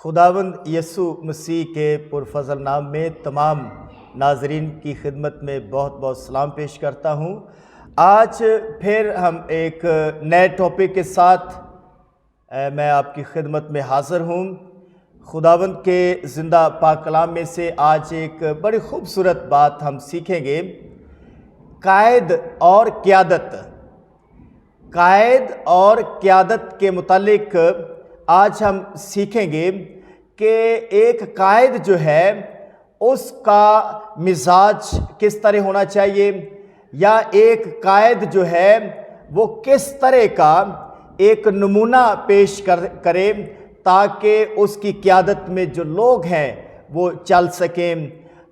خداوند یسوع مسیح کے پرفضل نام میں تمام ناظرین کی خدمت میں بہت بہت سلام پیش کرتا ہوں۔ آج پھر ہم ایک نئے ٹاپک کے ساتھ میں آپ کی خدمت میں حاضر ہوں۔ خداوند کے زندہ پاک کلام میں سے آج ایک بڑی خوبصورت بات ہم سیکھیں گے، قائد اور قیادت۔ قائد اور قیادت کے متعلق آج ہم سیکھیں گے کہ ایک قائد جو ہے اس کا مزاج کس طرح ہونا چاہیے، یا ایک قائد جو ہے وہ کس طرح کا ایک نمونہ پیش کرے تاکہ اس کی قیادت میں جو لوگ ہیں وہ چل سکیں۔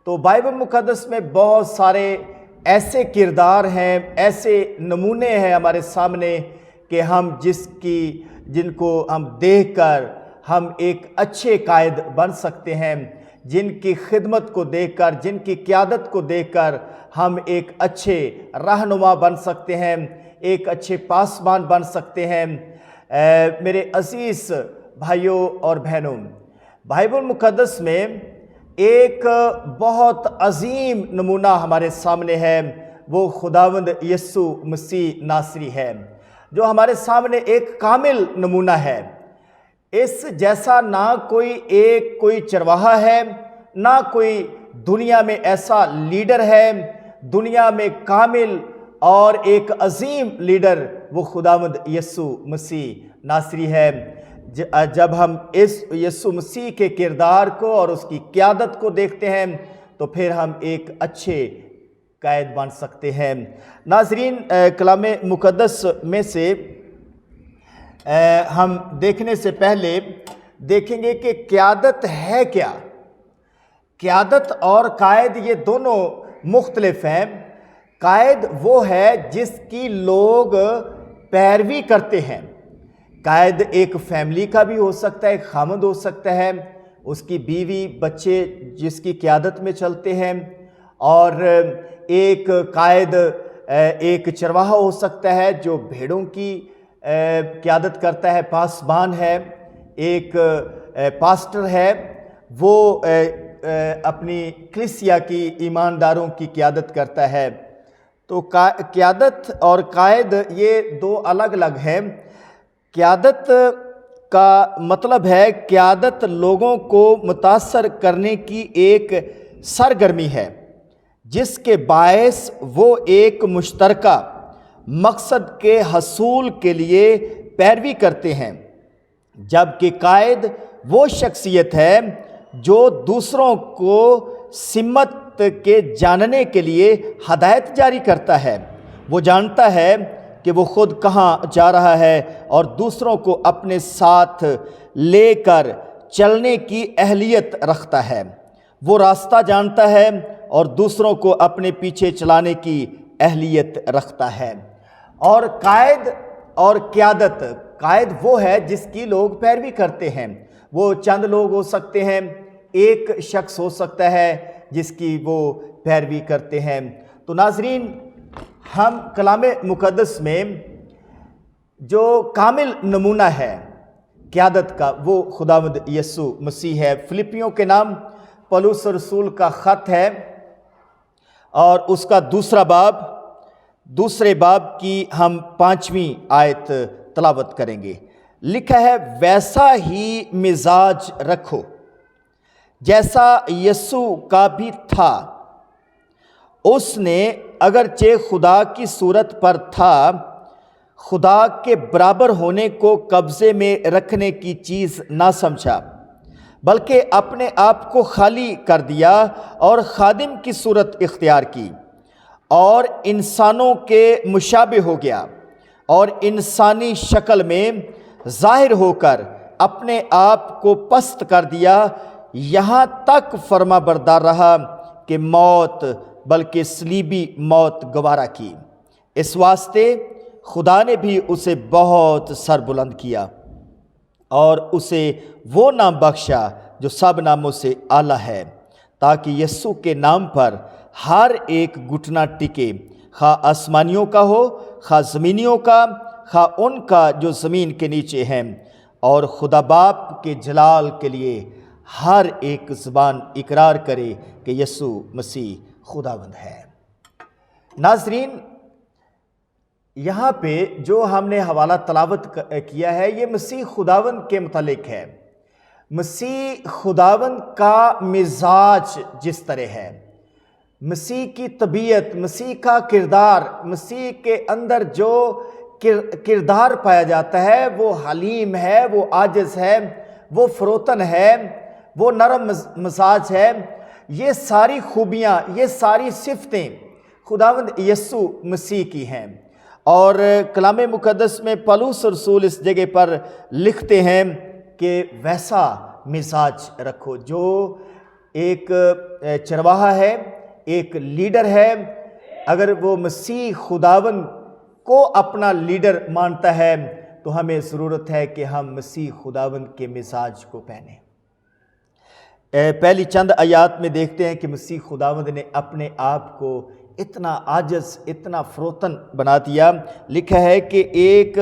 تو بائبل مقدس میں بہت سارے ایسے کردار ہیں، ایسے نمونے ہیں ہمارے سامنے کہ ہم جن کو ہم دیکھ کر ہم ایک اچھے قائد بن سکتے ہیں، جن کی خدمت کو دیکھ کر، جن کی قیادت کو دیکھ کر ہم ایک اچھے رہنما بن سکتے ہیں، ایک اچھے پاسبان بن سکتے ہیں۔ میرے عزیز بھائیوں اور بہنوں، بائبل مقدس میں ایک بہت عظیم نمونہ ہمارے سامنے ہے، وہ خداوند یسوع مسیح ناصری ہے، جو ہمارے سامنے ایک کامل نمونہ ہے۔ اس جیسا نہ کوئی چرواہا ہے، نہ کوئی دنیا میں ایسا لیڈر ہے۔ دنیا میں کامل اور ایک عظیم لیڈر وہ خداوند یسوع مسیح ناصری ہے۔ جب ہم اس یسوع مسیح کے کردار کو اور اس کی قیادت کو دیکھتے ہیں تو پھر ہم ایک اچھے قائد بن سکتے ہیں۔ ناظرین، کلام مقدس میں سے ہم دیکھنے سے پہلے دیکھیں گے کہ قیادت ہے کیا۔ قیادت اور قائد یہ دونوں مختلف ہیں۔ قائد وہ ہے جس کی لوگ پیروی کرتے ہیں۔ قائد ایک فیملی کا بھی ہو سکتا ہے، ایک خامند ہو سکتا ہے، اس کی بیوی بچے جس کی قیادت میں چلتے ہیں، اور ایک قائد ایک چرواہا ہو سکتا ہے جو بھیڑوں کی قیادت کرتا ہے، پاسبان ہے، ایک پاسٹر ہے، وہ اپنی کلیسیا کی ایمانداروں کی قیادت کرتا ہے۔ تو قیادت اور قائد یہ دو الگ الگ ہیں۔ قیادت کا مطلب ہے قیادت لوگوں کو متاثر کرنے کی ایک سرگرمی ہے جس کے باعث وہ ایک مشترکہ مقصد کے حصول کے لیے پیروی کرتے ہیں، جبکہ قائد وہ شخصیت ہے جو دوسروں کو سمت کے جاننے کے لیے ہدایت جاری کرتا ہے۔ وہ جانتا ہے کہ وہ خود کہاں جا رہا ہے اور دوسروں کو اپنے ساتھ لے کر چلنے کی اہلیت رکھتا ہے۔ وہ راستہ جانتا ہے اور دوسروں کو اپنے پیچھے چلانے کی اہلیت رکھتا ہے۔ اور قائد اور قیادت، قائد وہ ہے جس کی لوگ پیروی کرتے ہیں۔ وہ چند لوگ ہو سکتے ہیں، ایک شخص ہو سکتا ہے جس کی وہ پیروی کرتے ہیں۔ تو ناظرین، ہم کلام مقدس میں جو کامل نمونہ ہے قیادت کا وہ خداوند یسوع مسیح ہے۔ فلپیوں کے نام پولس رسول کا خط ہے، اور اس کا دوسرے باب کی ہم 5ویں آیت تلاوت کریں گے۔ لکھا ہے، ویسا ہی مزاج رکھو جیسا یسوع کا بھی تھا۔ اس نے اگرچہ خدا کی صورت پر تھا، خدا کے برابر ہونے کو قبضے میں رکھنے کی چیز نہ سمجھا، بلکہ اپنے آپ کو خالی کر دیا اور خادم کی صورت اختیار کی، اور انسانوں کے مشابہ ہو گیا، اور انسانی شکل میں ظاہر ہو کر اپنے آپ کو پست کر دیا، یہاں تک فرما بردار رہا کہ موت، بلکہ صلیبی موت گوارا کی۔ اس واسطے خدا نے بھی اسے بہت سر بلند کیا اور اسے وہ نام بخشا جو سب ناموں سے اعلیٰ ہے، تاکہ یسوع کے نام پر ہر ایک گھٹنا ٹکے، خواہ آسمانیوں کا ہو، خواہ زمینیوں کا، خواہ ان کا جو زمین کے نیچے ہیں، اور خدا باپ کے جلال کے لیے ہر ایک زبان اقرار کرے کہ یسوع مسیح خداوند ہے۔ ناظرین، یہاں پہ جو ہم نے حوالہ تلاوت کیا ہے یہ مسیح خداوند کے متعلق ہے۔ مسیح خداوند کا مزاج جس طرح ہے، مسیح کی طبیعت، مسیح کا کردار، مسیح کے اندر جو کردار پایا جاتا ہے وہ حلیم ہے، وہ عاجز ہے، وہ فروتن ہے، وہ نرم مزاج ہے۔ یہ ساری خوبیاں، یہ ساری صفتیں خداوند یسوع مسیح کی ہیں۔ اور کلام مقدس میں پولس رسول اس جگہ پر لکھتے ہیں کہ ویسا مزاج رکھو۔ جو ایک چرواہا ہے، ایک لیڈر ہے، اگر وہ مسیح خداوند کو اپنا لیڈر مانتا ہے تو ہمیں ضرورت ہے کہ ہم مسیح خداوند کے مزاج کو پہنیں۔ پہلی چند آیات میں دیکھتے ہیں کہ مسیح خداوند نے اپنے آپ کو اتنا عاجز، اتنا فروتن بنا دیا۔ لکھا ہے کہ ایک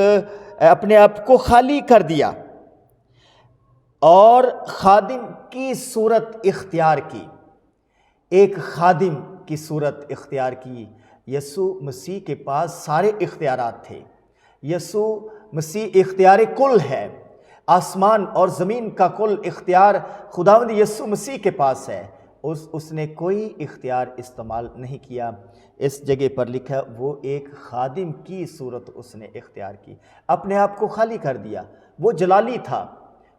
اپنے آپ کو خالی کر دیا اور خادم کی صورت اختیار کی، ایک خادم کی صورت اختیار کی۔ یسوع مسیح کے پاس سارے اختیارات تھے۔ یسوع مسیح اختیار کل ہے، آسمان اور زمین کا کل اختیار خداوند یسوع مسیح کے پاس ہے۔ اس نے کوئی اختیار استعمال نہیں کیا۔ اس جگہ پر لکھا وہ ایک خادم کی صورت اس نے اختیار کی، اپنے آپ کو خالی کر دیا۔ وہ جلالی تھا،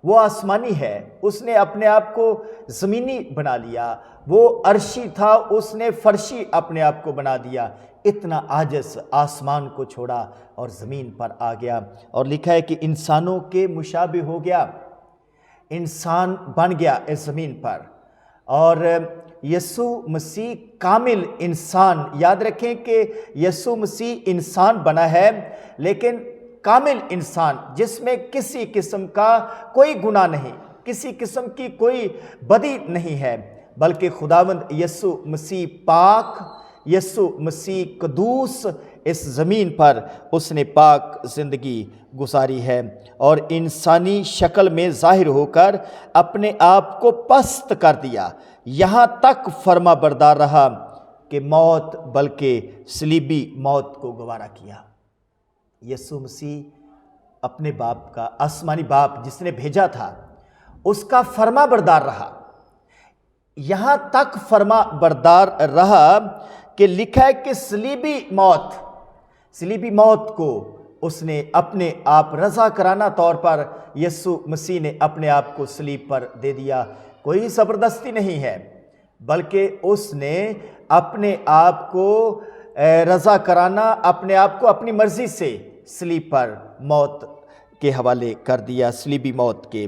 وہ آسمانی ہے، اس نے اپنے آپ کو زمینی بنا لیا۔ وہ عرشی تھا، اس نے فرشی اپنے آپ کو بنا دیا۔ اتنا عاجز آسمان کو چھوڑا اور زمین پر آ گیا، اور لکھا ہے کہ انسانوں کے مشابہ ہو گیا، انسان بن گیا اس زمین پر۔ اور یسوع مسیح کامل انسان، یاد رکھیں کہ یسوع مسیح انسان بنا ہے لیکن کامل انسان، جس میں کسی قسم کا کوئی گناہ نہیں، کسی قسم کی کوئی بدی نہیں ہے، بلکہ خداوند یسوع مسیح پاک، یسوع مسیح قدوس اس زمین پر اس نے پاک زندگی گزاری ہے، اور انسانی شکل میں ظاہر ہو کر اپنے آپ کو پست کر دیا، یہاں تک فرما بردار رہا کہ موت، بلکہ صلیبی موت کو گوارا کیا۔ یسوع مسیح اپنے باپ کا، آسمانی باپ جس نے بھیجا تھا، اس کا فرما بردار رہا، یہاں تک فرما بردار رہا کہ لکھا ہے کہ صلیبی موت کو اس نے اپنے آپ رضا کرانہ طور پر یسوع مسیح نے اپنے آپ کو صلیب پر دے دیا۔ کوئی زبردستی نہیں ہے، بلکہ اس نے اپنے آپ کو رضا کرانہ، اپنے آپ کو اپنی مرضی سے صلیب پر موت کے حوالے کر دیا، صلیبی موت کے۔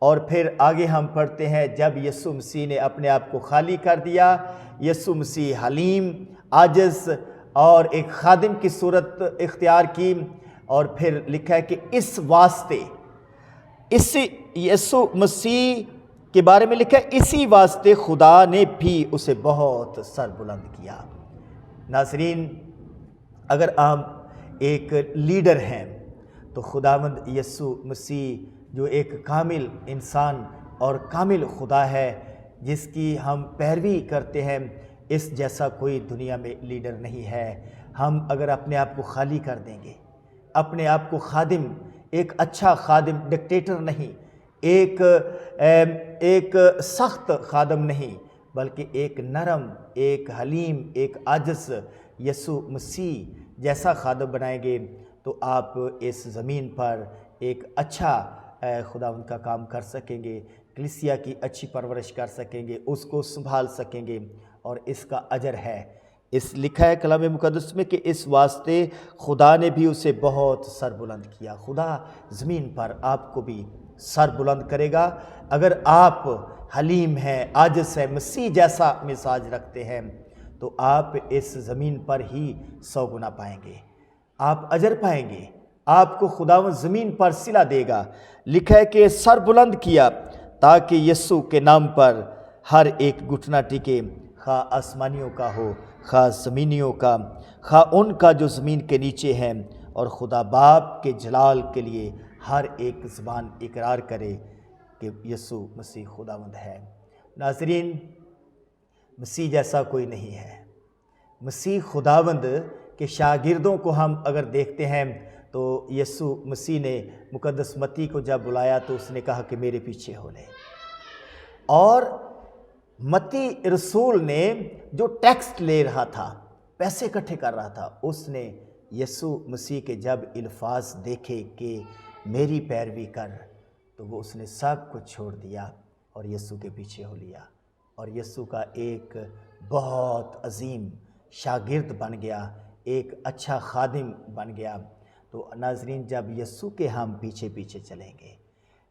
اور پھر آگے ہم پڑھتے ہیں جب یسوع مسیح نے اپنے آپ کو خالی کر دیا، یسوع مسیح حلیم، عاجز اور ایک خادم کی صورت اختیار کی، اور پھر لکھا ہے کہ اس واسطے، اسی یسوع مسیح کے بارے میں لکھا ہے اسی واسطے خدا نے بھی اسے بہت سر بلند کیا۔ ناظرین، اگر آپ ایک لیڈر ہیں تو خداوند یسوع مسیح جو ایک کامل انسان اور کامل خدا ہے، جس کی ہم پیروی کرتے ہیں، اس جیسا کوئی دنیا میں لیڈر نہیں ہے۔ ہم اگر اپنے آپ کو خالی کر دیں گے، اپنے آپ کو خادم، ایک اچھا خادم، ڈکٹیٹر نہیں، ایک سخت خادم نہیں، بلکہ ایک نرم، ایک حلیم، ایک عاجز یسوع مسیح جیسا خادم بنائیں گے تو آپ اس زمین پر ایک اچھا خداوند کا کام کر سکیں گے، کلیسیا کی اچھی پرورش کر سکیں گے، اس کو سنبھال سکیں گے، اور اس کا اجر ہے۔ اس لکھا ہے کلام مقدس میں کہ اس واسطے خدا نے بھی اسے بہت سر بلند کیا۔ خدا زمین پر آپ کو بھی سر بلند کرے گا اگر آپ حلیم ہیں، عاجز ہیں، مسیح جیسا مزاج رکھتے ہیں، تو آپ اس زمین پر ہی 100 گنا پائیں گے، آپ اجر پائیں گے، آپ کو خداوند زمین پر صلہ دے گا۔ لکھا ہے کہ سر بلند کیا تاکہ یسوع کے نام پر ہر ایک گھٹنا ٹکے، خواہ آسمانیوں کا ہو، خواہ زمینیوں کا، خواہ ان کا جو زمین کے نیچے ہیں، اور خدا باپ کے جلال کے لیے ہر ایک زبان اقرار کرے کہ یسوع مسیح خداوند ہے۔ ناظرین، مسیح جیسا کوئی نہیں ہے۔ مسیح خداوند کے شاگردوں کو ہم اگر دیکھتے ہیں تو یسوع مسیح نے مقدس متی کو جب بلایا تو اس نے کہا کہ میرے پیچھے ہو لے، اور متی رسول نے جو ٹیکس لے رہا تھا، پیسے اکٹھے کر رہا تھا، اس نے یسوع مسیح کے جب الفاظ دیکھے کہ میری پیروی کر، تو وہ اس نے سب کچھ چھوڑ دیا اور یسوع کے پیچھے ہو لیا، اور یسوع کا ایک بہت عظیم شاگرد بن گیا، ایک اچھا خادم بن گیا۔ تو ناظرین، جب یسوع کے ہم پیچھے پیچھے چلیں گے،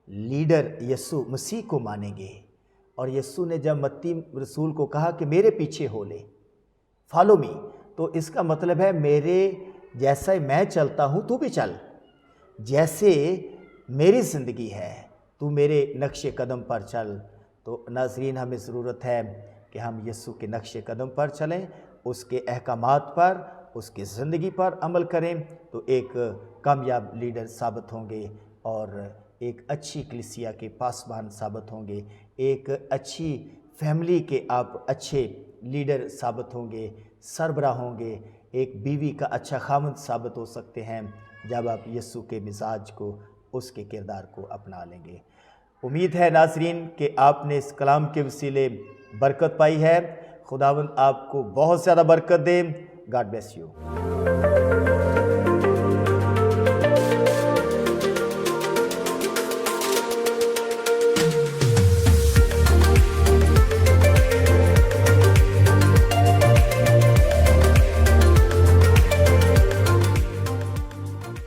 لیڈر یسوع مسیح کو مانیں گے، اور یسوع نے جب متی رسول کو کہا کہ میرے پیچھے ہو لے، فالو می، تو اس کا مطلب ہے میرے جیسا میں چلتا ہوں تو بھی چل، جیسے میری زندگی ہے تو میرے نقش قدم پر چل۔ تو ناظرین، ہمیں ضرورت ہے کہ ہم یسوع کے نقش قدم پر چلیں، اس کے احکامات پر، اس کی زندگی پر عمل کریں، تو ایک کامیاب لیڈر ثابت ہوں گے، اور ایک اچھی کلیسیا کے پاسبان ثابت ہوں گے، ایک اچھی فیملی کے آپ اچھے لیڈر ثابت ہوں گے، سربراہ ہوں گے، ایک بیوی کا اچھا خامند ثابت ہو سکتے ہیں جب آپ یسوع کے مزاج کو، اس کے کردار کو اپنا لیں گے۔ امید ہے ناظرین کہ آپ نے اس کلام کے وسیلے برکت پائی ہے۔ خداوند آپ کو بہت زیادہ برکت دے۔ God bless you.